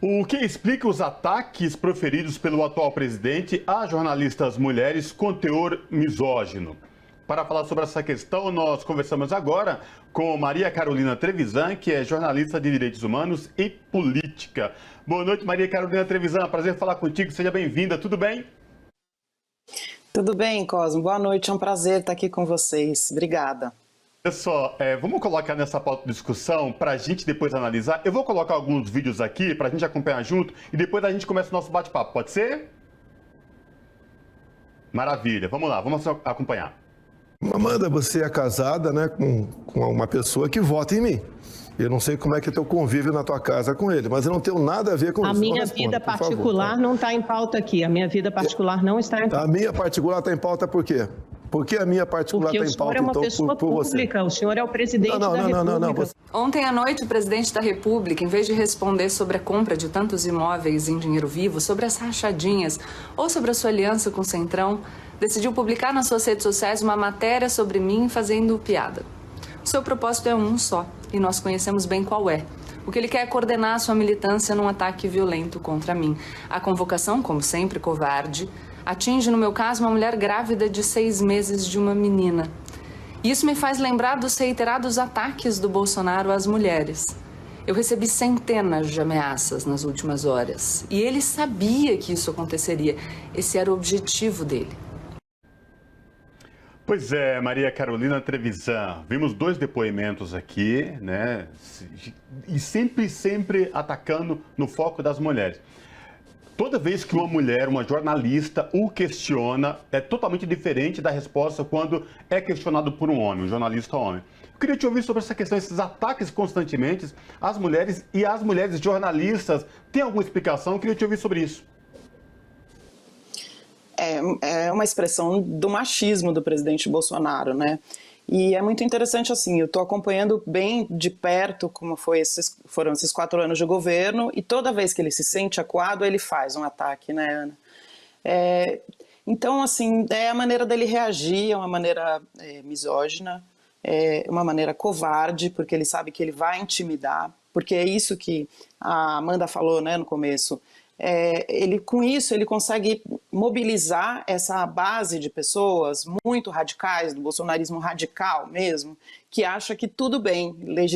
O que explica os ataques proferidos pelo atual presidente a jornalistas mulheres com teor misógino? Para falar sobre essa questão, nós conversamos agora com Maria Carolina Trevisan, que é jornalista de Direitos Humanos e Política. Boa noite, Maria Carolina Trevisan. Prazer falar contigo. Seja bem-vinda. Tudo bem? Tudo bem, Cosmo. Boa noite. É um prazer estar aqui com vocês. Obrigada. Pessoal, vamos colocar nessa pauta de discussão para a gente depois analisar. Eu vou colocar alguns vídeos aqui para a gente acompanhar junto e depois a gente começa o nosso bate-papo. Pode ser? Maravilha. Vamos lá, vamos acompanhar. Amanda, você é casada, né, com uma pessoa que vota em mim. Eu não sei como é que é teu convívio na tua casa com ele, mas eu não tenho nada a ver com isso. A minha vida particular não está em pauta aqui. A minha vida particular não está em pauta. A minha particular está em pauta por quê? Por que a minha particular está em pauta, então, por você? Porque o senhor é uma pessoa pública, o senhor é o presidente da República. Não. Ontem à noite, o presidente da República, em vez de responder sobre a compra de tantos imóveis em dinheiro vivo, sobre as rachadinhas ou sobre a sua aliança com o Centrão, decidiu publicar nas suas redes sociais uma matéria sobre mim fazendo piada. O seu propósito é um só, e nós conhecemos bem qual é. O que ele quer é coordenar a sua militância num ataque violento contra mim. A convocação, como sempre, covarde, atinge, no meu caso, uma mulher grávida de 6 meses de uma menina. Isso me faz lembrar dos reiterados ataques do Bolsonaro às mulheres. Eu recebi centenas de ameaças nas últimas horas. E ele sabia que isso aconteceria. Esse era o objetivo dele. Pois é, Maria Carolina Trevisan, vimos 2 depoimentos aqui, né? E sempre atacando no foco das mulheres. Toda vez que uma mulher, uma jornalista, o questiona, é totalmente diferente da resposta quando é questionado por um homem, um jornalista homem. Eu queria te ouvir sobre essa questão, esses ataques constantemente às mulheres e às mulheres jornalistas. Tem alguma explicação? Eu queria te ouvir sobre isso. É uma expressão do machismo do presidente Bolsonaro, né? E é muito interessante, assim, eu estou acompanhando bem de perto como foram esses 4 anos de governo, e toda vez que ele se sente acuado, ele faz um ataque, né, Ana? Então, assim, é a maneira dele reagir, é uma maneira misógina, é uma maneira covarde, porque ele sabe que ele vai intimidar, porque é isso que a Amanda falou, né, no começo. Com isso ele consegue mobilizar essa base de pessoas muito radicais, do bolsonarismo radical mesmo, que acha que tudo bem,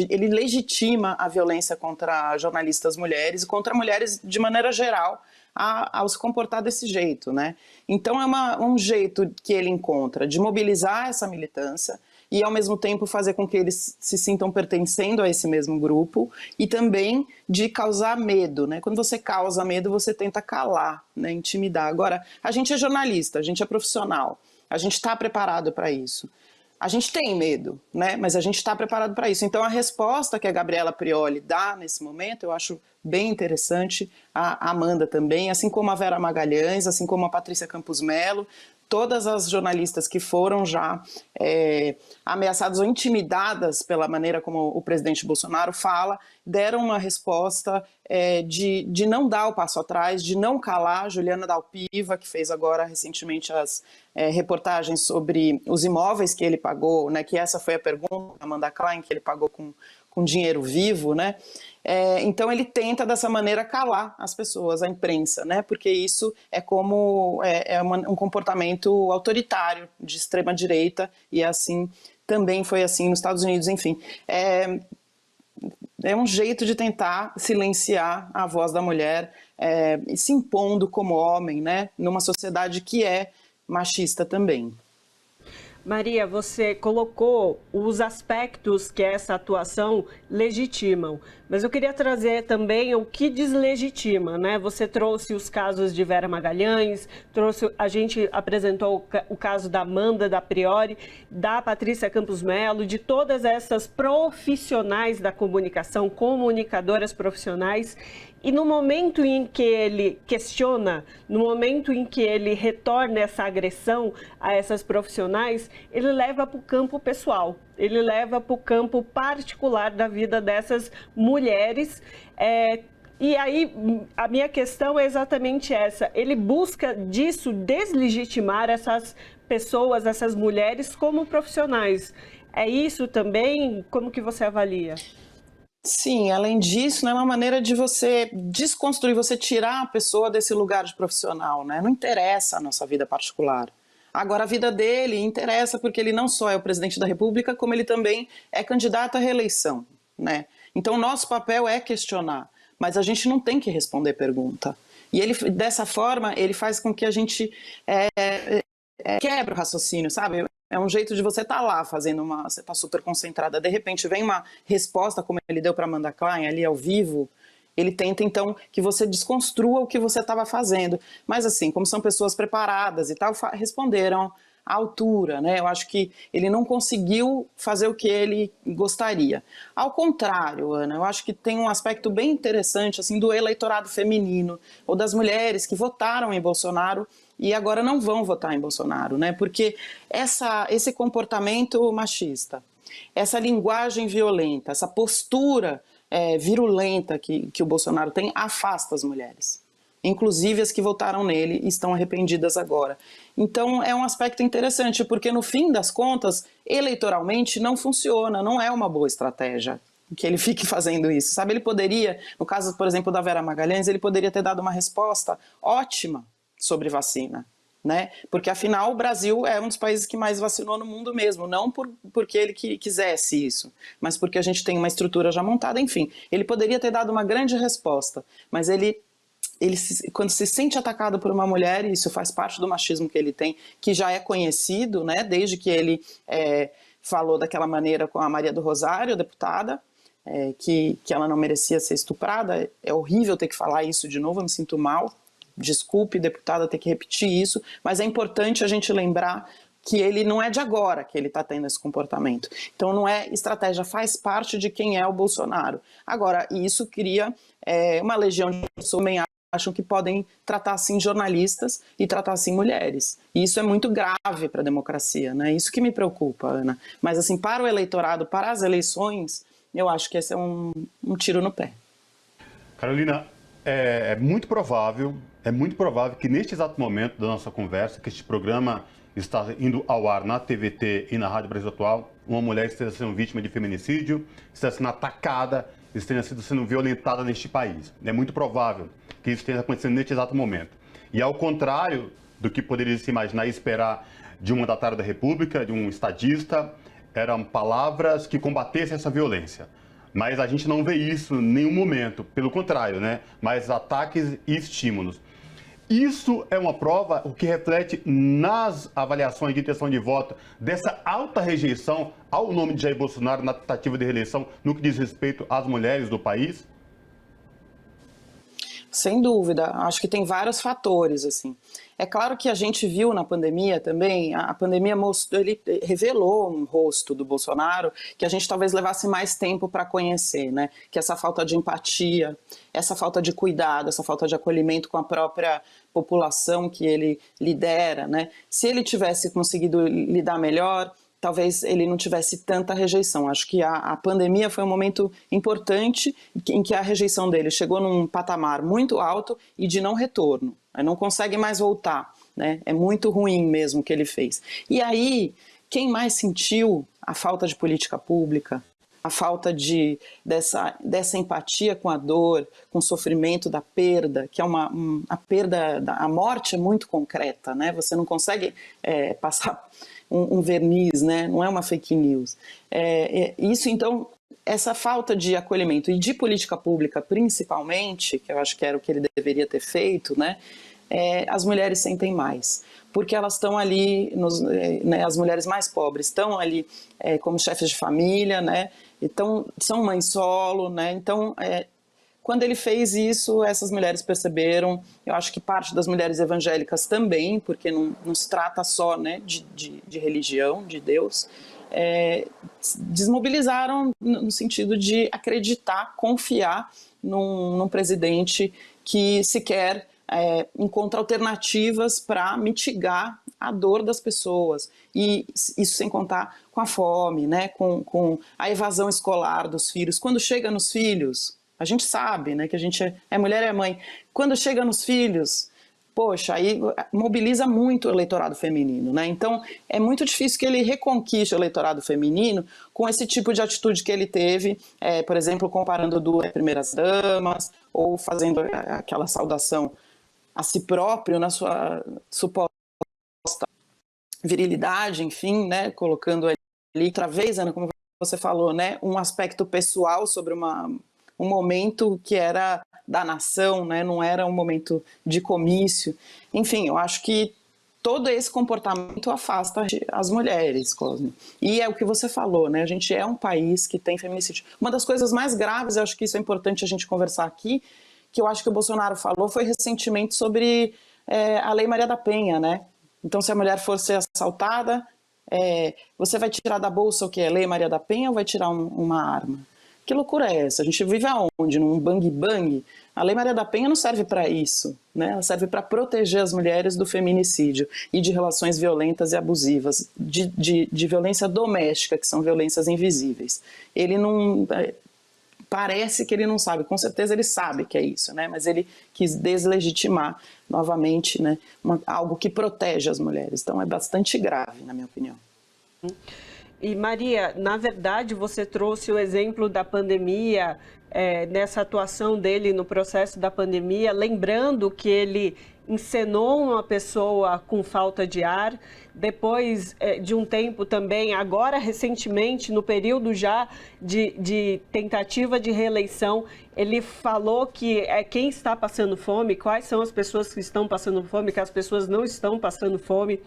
ele legitima a violência contra jornalistas mulheres e contra mulheres de maneira geral ao se comportar desse jeito, né? Então é um jeito que ele encontra de mobilizar essa militância e ao mesmo tempo fazer com que eles se sintam pertencendo a esse mesmo grupo e também de causar medo, né? Quando você causa medo, você tenta calar, né? Intimidar. Agora, a gente é jornalista, a gente é profissional, a gente está preparado para isso. A gente tem medo, né? Mas a gente está preparado para isso. Então a resposta que a Gabriela Prioli dá nesse momento, eu acho bem interessante, a Amanda também, assim como a Vera Magalhães, assim como a Patrícia Campos Mello, todas as jornalistas que foram já ameaçadas ou intimidadas pela maneira como o presidente Bolsonaro fala, deram uma resposta de não dar o passo atrás, de não calar. Juliana Dalpiva, que fez agora recentemente as reportagens sobre os imóveis que ele pagou, né, que essa foi a pergunta da Amanda Klein, que ele pagou com dinheiro vivo, né? Então ele tenta dessa maneira calar as pessoas, a imprensa, né? Porque isso é como um comportamento autoritário de extrema direita, e assim também foi assim nos Estados Unidos, enfim. É um jeito de tentar silenciar a voz da mulher, se impondo como homem, né? Numa sociedade que é machista também. Maria, você colocou os aspectos que essa atuação legitimam, mas eu queria trazer também o que deslegitima, né? Você trouxe os casos de Vera Magalhães, a gente apresentou o caso da Amanda, da Priori, da Patrícia Campos Mello, de todas essas profissionais da comunicação, comunicadoras profissionais. E no momento em que ele questiona, no momento em que ele retorna essa agressão a essas profissionais, ele leva para o campo pessoal, ele leva para o campo particular da vida dessas mulheres. E aí, a minha questão é exatamente essa. Ele busca disso deslegitimar essas pessoas, essas mulheres como profissionais. É isso também? Como que você avalia? Sim, além disso, né, é uma maneira de você desconstruir, você tirar a pessoa desse lugar de profissional, né? Não interessa a nossa vida particular. Agora, a vida dele interessa porque ele não só é o presidente da República, como ele também é candidato à reeleição, né? Então, nosso papel é questionar, mas a gente não tem que responder pergunta. E ele, dessa forma, ele faz com que a gente quebra o raciocínio, sabe? É um jeito de você estar lá fazendo você está super concentrada, de repente vem uma resposta como ele deu para Amanda Klein ali ao vivo, ele tenta então que você desconstrua o que você estava fazendo. Mas assim, como são pessoas preparadas e tal, responderam à altura, né? Eu acho que ele não conseguiu fazer o que ele gostaria. Ao contrário, Ana, eu acho que tem um aspecto bem interessante assim do eleitorado feminino ou das mulheres que votaram em Bolsonaro e agora não vão votar em Bolsonaro, né? Porque esse comportamento machista, essa linguagem violenta, essa postura virulenta que o Bolsonaro tem, afasta as mulheres. Inclusive as que votaram nele e estão arrependidas agora. Então é um aspecto interessante, porque no fim das contas, eleitoralmente não funciona, não é uma boa estratégia que ele fique fazendo isso, sabe? Ele poderia, no caso, por exemplo, da Vera Magalhães, ele poderia ter dado uma resposta ótima sobre vacina, né? Porque afinal o Brasil é um dos países que mais vacinou no mundo mesmo, não porque ele quisesse isso, mas porque a gente tem uma estrutura já montada, enfim. Ele poderia ter dado uma grande resposta, mas ele quando se sente atacado por uma mulher, e isso faz parte do machismo que ele tem, que já é conhecido, né? Desde que ele falou daquela maneira com a Maria do Rosário, deputada, que ela não merecia ser estuprada. É horrível ter que falar isso de novo, eu me sinto mal. Desculpe, deputada, ter que repetir isso, mas é importante a gente lembrar que ele não é de agora que ele está tendo esse comportamento. Então não é estratégia, faz parte de quem é o Bolsonaro. Agora, isso cria uma legião de pessoas que também acham que podem tratar assim jornalistas e tratar assim mulheres. E isso é muito grave para a democracia, né? Isso que me preocupa, Ana. Mas assim, para o eleitorado, para as eleições, eu acho que esse é um tiro no pé. Carolina, é muito provável que neste exato momento da nossa conversa, que este programa está indo ao ar na TVT e na Rádio Brasil Atual, uma mulher esteja sendo vítima de feminicídio, esteja sendo atacada, esteja sendo violentada neste país. É muito provável que isso esteja acontecendo neste exato momento. E ao contrário do que poderia se imaginar e esperar de um mandatário da República, de um estadista, eram palavras que combatessem essa violência. Mas a gente não vê isso em nenhum momento, pelo contrário, né? Mais ataques e estímulos. Isso é uma prova, o que reflete nas avaliações de intenção de voto dessa alta rejeição ao nome de Jair Bolsonaro na tentativa de reeleição no que diz respeito às mulheres do país? Sem dúvida, acho que tem vários fatores, assim. É claro que a gente viu na pandemia também, a pandemia ele revelou um rosto do Bolsonaro que a gente talvez levasse mais tempo para conhecer, né? Que essa falta de empatia, essa falta de cuidado, essa falta de acolhimento com a própria população que ele lidera, né? Se ele tivesse conseguido lidar melhor, talvez ele não tivesse tanta rejeição. Acho que a pandemia foi um momento importante em que a rejeição dele chegou num patamar muito alto e de não retorno. Não consegue mais voltar, né? É muito ruim mesmo o que ele fez. E aí, quem mais sentiu a falta de política pública, a falta dessa empatia com a dor, com o sofrimento da perda, que é a perda, a morte é muito concreta, né? Você não consegue passar um verniz, né? Não é uma fake news. Isso, então, essa falta de acolhimento e de política pública, principalmente, que eu acho que era o que ele deveria ter feito, né? As mulheres sentem mais, porque elas estão ali, né, as mulheres mais pobres estão ali como chefes de família, né? Então, são mães solo, né? Então, quando ele fez isso, essas mulheres perceberam, eu acho que parte das mulheres evangélicas também, porque não se trata só, né, de religião, de Deus, desmobilizaram no sentido de acreditar, confiar num presidente que sequer encontra alternativas para mitigar a dor das pessoas, e isso sem contar com a fome, né, com a evasão escolar dos filhos. Quando chega nos filhos, a gente sabe, né, que a gente é mulher e é mãe. Quando chega nos filhos, poxa, aí mobiliza muito o eleitorado feminino, né? Então, é muito difícil que ele reconquiste o eleitorado feminino com esse tipo de atitude que ele teve, por exemplo, comparando duas primeiras damas, ou fazendo aquela saudação a si próprio na sua suposta virilidade, enfim, né? Colocando ali, outra vez, Ana, como você falou, né? Um aspecto pessoal sobre um momento que era da nação, né? Não era um momento de comício. Enfim, eu acho que todo esse comportamento afasta as mulheres, Cosme. E é o que você falou, né? A gente é um país que tem feminicídio. Uma das coisas mais graves, eu acho que isso é importante a gente conversar aqui, que eu acho que o Bolsonaro falou, foi recentemente sobre a Lei Maria da Penha, né? Então, se a mulher for ser assaltada, você vai tirar da bolsa o que é Lei Maria da Penha ou vai tirar uma arma? Que loucura é essa? A gente vive aonde? Num bang-bang? A Lei Maria da Penha não serve para isso, né? Ela serve para proteger as mulheres do feminicídio e de relações violentas e abusivas, de violência doméstica, que são violências invisíveis. Ele não... Parece que ele não sabe, com certeza ele sabe que é isso, né? Mas ele quis deslegitimar novamente, né? Algo que protege as mulheres. Então é bastante grave, na minha opinião. E Maria, na verdade você trouxe o exemplo da pandemia, nessa atuação dele no processo da pandemia, lembrando que ele encenou uma pessoa com falta de ar, depois de um tempo também, agora recentemente, no período já de tentativa de reeleição, ele falou que quem está passando fome, quais são as pessoas que estão passando fome, que as pessoas não estão passando fome.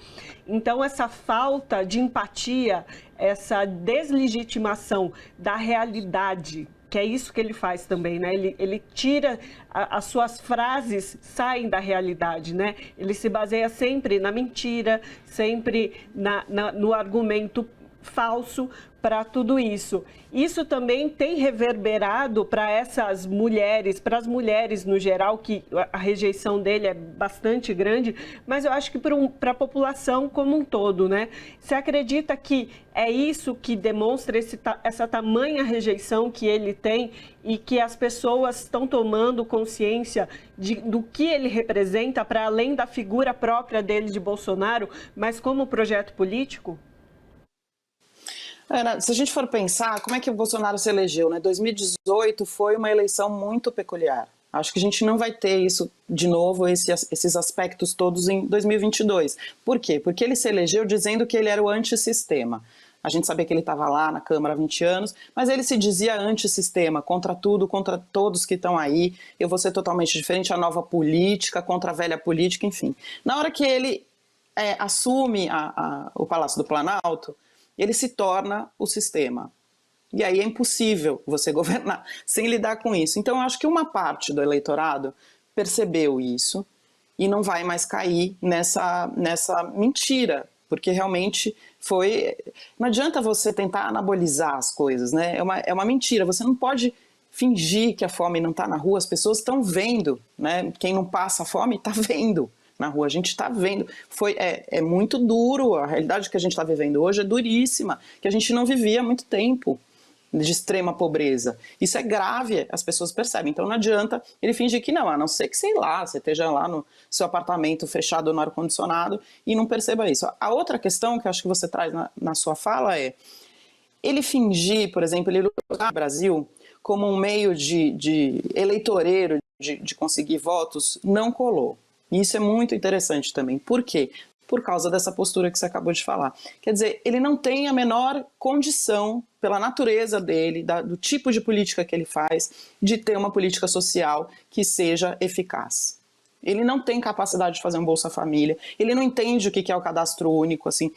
Então, essa falta de empatia, essa deslegitimação da realidade, que é isso que ele faz também, né? Ele tira, as suas frases saem da realidade, né? Ele se baseia sempre na mentira, sempre no argumento falso para tudo isso. Isso também tem reverberado para essas mulheres, para as mulheres no geral, que a rejeição dele é bastante grande, mas eu acho que para a população como um todo, né? Você acredita que é isso que demonstra essa tamanha rejeição que ele tem e que as pessoas estão tomando consciência do que ele representa, para além da figura própria dele de Bolsonaro, mas como projeto político? Ana, se a gente for pensar, como é que o Bolsonaro se elegeu, né? 2018 foi uma eleição muito peculiar. Acho que a gente não vai ter isso de novo, esses aspectos todos em 2022. Por quê? Porque ele se elegeu dizendo que ele era o antissistema. A gente sabia que ele estava lá na Câmara há 20 anos, mas ele se dizia antissistema, contra tudo, contra todos que estão aí, eu vou ser totalmente diferente, a nova política, contra a velha política, enfim. Na hora que ele assume o Palácio do Planalto, ele se torna o sistema. E aí é impossível você governar sem lidar com isso. Então eu acho que uma parte do eleitorado percebeu isso e não vai mais cair nessa mentira, porque realmente foi... Não adianta você tentar anabolizar as coisas, né? É uma mentira, você não pode fingir que a fome não está na rua, as pessoas estão vendo, né? Quem não passa fome está vendo na rua, a gente está vendo, é muito duro, a realidade que a gente está vivendo hoje é duríssima, que a gente não vivia há muito tempo, de extrema pobreza. Isso é grave, as pessoas percebem, então não adianta ele fingir que não, a não ser que, sei lá, você esteja lá no seu apartamento fechado no ar-condicionado e não perceba isso. A outra questão que eu acho que você traz na sua fala é, ele fingir, por exemplo, ele usar o Brasil como um meio de eleitoreiro, de conseguir votos, não colou. E isso é muito interessante também. Por quê? Por causa dessa postura que você acabou de falar. Quer dizer, ele não tem a menor condição, pela natureza dele, do tipo de política que ele faz, de ter uma política social que seja eficaz. Ele não tem capacidade de fazer um Bolsa Família, ele não entende o que é o cadastro único, assim.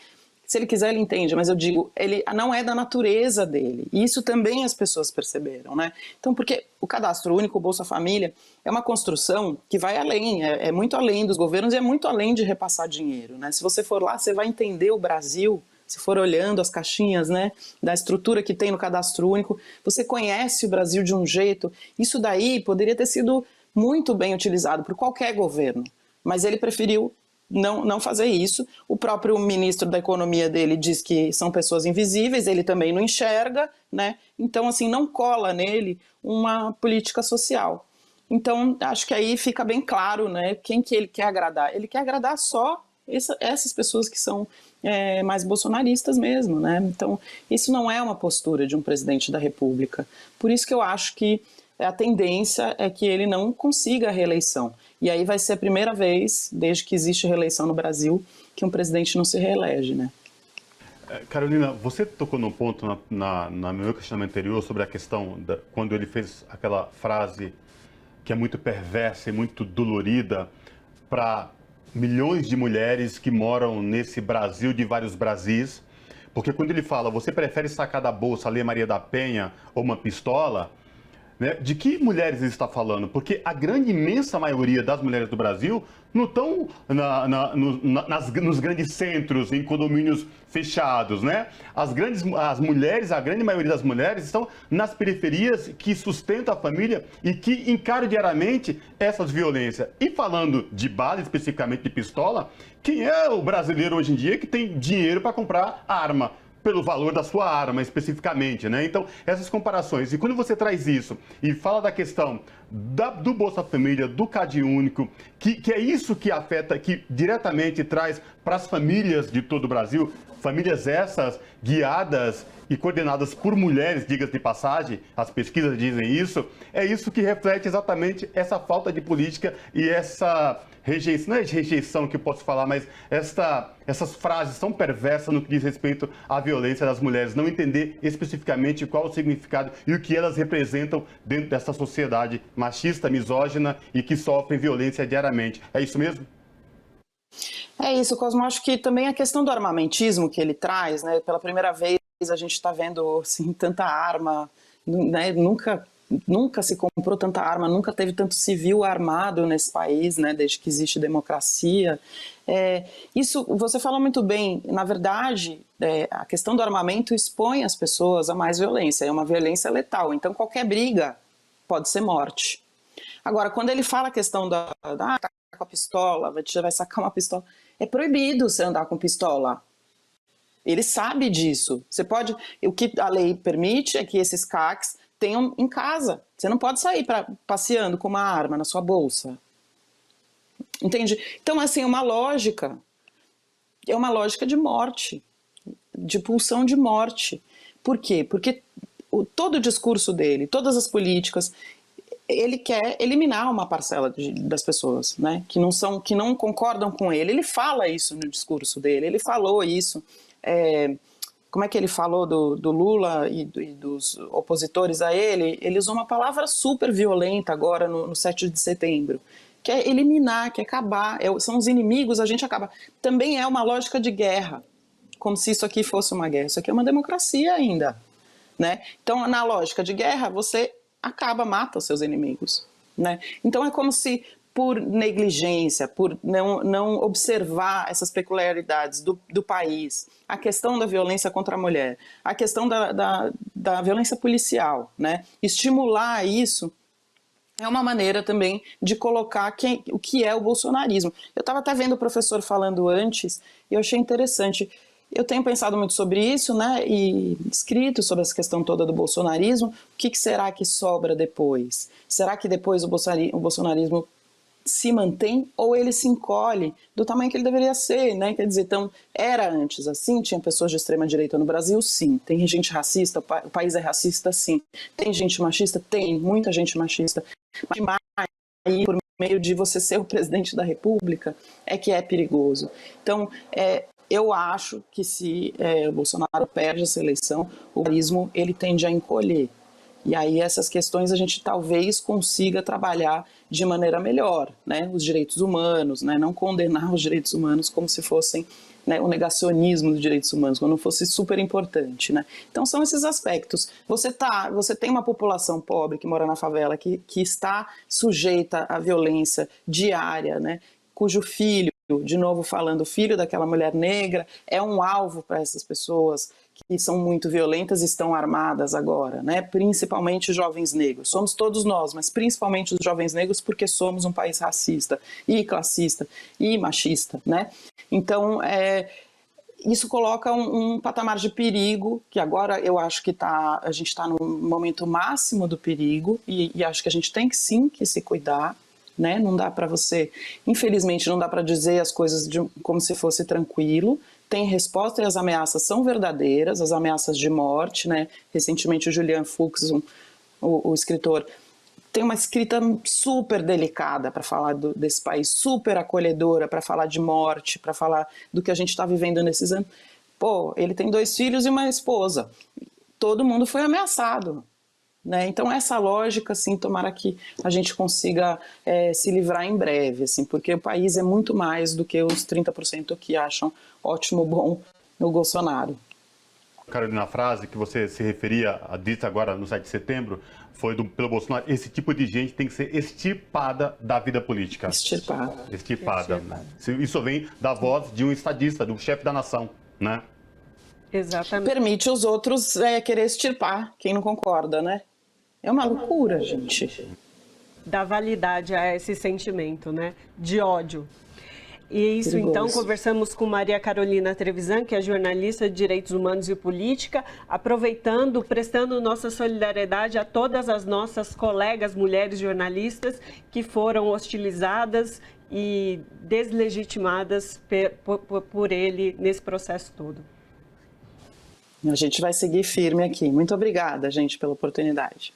Se ele quiser, ele entende, mas eu digo, ele não é da natureza dele. E isso também as pessoas perceberam, né? Então, porque o cadastro único, o Bolsa Família, é uma construção que vai além, é muito além dos governos e é muito além de repassar dinheiro, né? Se você for lá, você vai entender o Brasil, se for olhando as caixinhas, né, da estrutura que tem no cadastro único, você conhece o Brasil de um jeito. Isso daí poderia ter sido muito bem utilizado por qualquer governo, mas ele preferiu não fazer isso. O próprio ministro da Economia dele diz que são pessoas invisíveis, ele também não enxerga, né? Então, assim, não cola nele uma política social. Então, acho que aí fica bem claro, né, quem que ele quer agradar. Ele quer agradar só essas pessoas que são mais bolsonaristas mesmo, né? Então, isso não é uma postura de um presidente da República. Por isso que eu acho que a tendência é que ele não consiga a reeleição. E aí vai ser a primeira vez, desde que existe reeleição no Brasil, que um presidente não se reelege, né? Carolina, você tocou num ponto no meu questionamento anterior sobre a questão quando ele fez aquela frase que é muito perversa e muito dolorida para milhões de mulheres que moram nesse Brasil de vários Brasis, porque quando ele fala, você prefere sacar da bolsa a Lei Maria da Penha ou uma pistola, né? De que mulheres ele está falando? Porque a grande imensa maioria das mulheres do Brasil não estão nos grandes centros, em condomínios fechados, né? As mulheres, a grande maioria das mulheres estão nas periferias que sustentam a família e que encaram diariamente essas violências. E falando de bala, especificamente de pistola, quem é o brasileiro hoje em dia que tem dinheiro para comprar arma? Pelo valor da sua arma, especificamente, né? Então, essas comparações. E quando você traz isso e fala da questão do Bolsa Família, do Cade Único, que é isso que afeta, que diretamente traz para as famílias de todo o Brasil, famílias essas guiadas e coordenadas por mulheres, diga-se de passagem, as pesquisas dizem isso, é isso que reflete exatamente essa falta de política e essa rejeição, não é de rejeição que eu posso falar, mas essas frases tão perversas no que diz respeito à violência das mulheres, não entender especificamente qual o significado e o que elas representam dentro dessa sociedade machista, misógina e que sofrem violência diariamente. É isso mesmo? É isso, Cosmo. Acho que também a questão do armamentismo que ele traz, né? Pela primeira vez a gente está vendo assim, tanta arma, né? Nunca se comprou tanta arma, nunca teve tanto civil armado nesse país, né, desde que existe democracia. Isso, você falou muito bem, na verdade, a questão do armamento expõe as pessoas a mais violência, é uma violência letal, então qualquer briga pode ser morte. Agora, quando ele fala a questão tá com a pistola, vai sacar uma pistola, é proibido você andar com pistola. Ele sabe disso. O que a lei permite é que esses CACs tenham em casa. Você não pode sair passeando com uma arma na sua bolsa. Entende? Então, assim, é uma lógica de morte, de pulsão de morte. Por quê? Porque todo o discurso dele, todas as políticas, ele quer eliminar uma parcela das pessoas, né? Que não concordam com ele. Ele fala isso no discurso dele, ele falou isso. Como é que ele falou do Lula e dos opositores a ele? Ele usou uma palavra super violenta agora no 7 de setembro, que é eliminar, que é acabar, são os inimigos, a gente acaba. Também é uma lógica de guerra, como se isso aqui fosse uma guerra. Isso aqui é uma democracia ainda, né? Então, na lógica de guerra, você mata os seus inimigos, né? Então é como se por negligência, por não observar essas peculiaridades do país, a questão da violência contra a mulher, a questão da violência policial, né? Estimular isso é uma maneira também de colocar o que é o bolsonarismo. Eu estava até vendo o professor falando antes e eu achei interessante. Eu tenho pensado muito sobre isso, né, e escrito sobre essa questão toda do bolsonarismo. O que será que sobra depois? Será que depois o bolsonarismo se mantém ou ele se encolhe do tamanho que ele deveria ser, né? Quer dizer, então, era antes assim? Tinha pessoas de extrema direita no Brasil? Sim. Tem gente racista? O país é racista? Sim. Tem gente machista? Tem. Muita gente machista. Mas aí, por meio de você ser o presidente da República, é que é perigoso. Então, eu acho que se o Bolsonaro perde essa eleição, o bolsonarismo ele tende a encolher. E aí essas questões a gente talvez consiga trabalhar de maneira melhor, né? Os direitos humanos, né? Não condenar os direitos humanos como se fossem, né, o negacionismo dos direitos humanos, como não fosse super importante, né? Então são esses aspectos. Você tem uma população pobre que mora na favela, que está sujeita à violência diária, né? Cujo filho, de novo falando, o filho daquela mulher negra é um alvo para essas pessoas que são muito violentas e estão armadas agora, né? Principalmente os jovens negros. Somos todos nós, mas principalmente os jovens negros, porque somos um país racista e classista e machista, né? Então, isso coloca um patamar de perigo, que agora eu acho que a gente está no momento máximo do perigo, e acho que a gente tem que sim que se cuidar, né? Não dá para você, infelizmente, não dá para dizer as coisas como se fosse tranquilo. Tem resposta e as ameaças são verdadeiras, as ameaças de morte, né? Recentemente o Julian Fuchs, o escritor, tem uma escrita super delicada para falar desse país, super acolhedora para falar de morte, para falar do que a gente está vivendo nesses anos. Pô, ele tem 2 filhos e uma esposa. Todo mundo foi ameaçado, né? Então essa lógica, assim, tomara que a gente consiga se livrar em breve, assim, porque o país é muito mais do que os 30% que acham ótimo, bom no Bolsonaro. Carolina, a frase que você se referia a dita agora no 7 de setembro foi pelo Bolsonaro: esse tipo de gente tem que ser extirpada da vida política. Extirpada. Isso vem da voz de um estadista, do chefe da nação, né? Exatamente. Permite os outros querer extirpar quem não concorda, né? É uma loucura, gente. Dá validade a esse sentimento, né? De ódio. E isso, Perigoso. então, conversamos com Maria Carolina Trevisan, que é jornalista de Direitos Humanos e Política, aproveitando, prestando nossa solidariedade a todas as nossas colegas mulheres jornalistas que foram hostilizadas e deslegitimadas por ele nesse processo todo. A gente vai seguir firme aqui. Muito obrigada, gente, pela oportunidade.